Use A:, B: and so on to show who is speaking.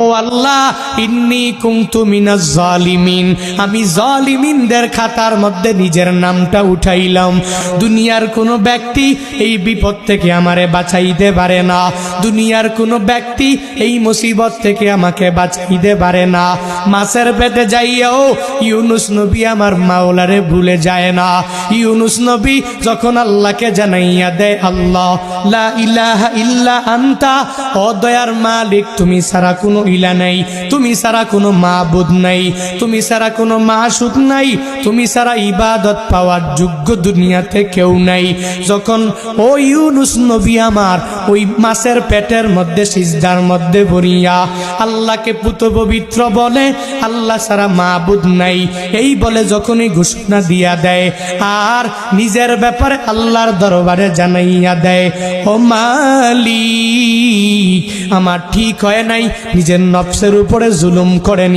A: ও আল্লাহ, ইন্নী কুনতু মিনাজ জালিমিন, আমি জালিমিনদের খাতার মধ্যে নিজের নামটা উঠাইলাম। দুনিয়ার কোনো ব্যক্তি এই বিপদ থেকে আমারে বাঁচাইতে পারে না, দুনিয়ার কোনো ব্যক্তি এই মুসিবত থেকে আমাকে বাঁচাইতে পারে না। মাছের পেটে যাইয়াও ইউনুস নবী আমার মাওলারে ভুলে যায় না। ইউনুস নবী যখন আল্লাহকে জানাইয়া দেয়, আল্লাহ লা ইলাহা ইল্লা আনতা, ও দয়ার মালিক তুমি ছাড়া কোনো ইলা নাই, তুমি ছাড়া কোনো মাবুদ নাই, তুমি ছাড়া কোনো মাসুক নাই, তুমি ছাড়া ইবাদত পাওয়ার যোগ্য দুনিয়াতে কেউ নাই। যখন ও ইউনুস নবী আমার ওই মাছের পেটের মধ্যে সিজদার মধ্যে পড়িয়া আল্লাহকে পুত পবিত্র বলে, আল্লাহ ছাড়া মাবুদ নাই এই বলে যখনই ঘোষণা দিয়া দেয় আর নিজের ব্যাপারে আল্লাহর দরবারে জানাইয়া দেয়, ও মালিক আমার ঠিক হয় নাই, নিজের নফসের উপরে জুলুম করে নি।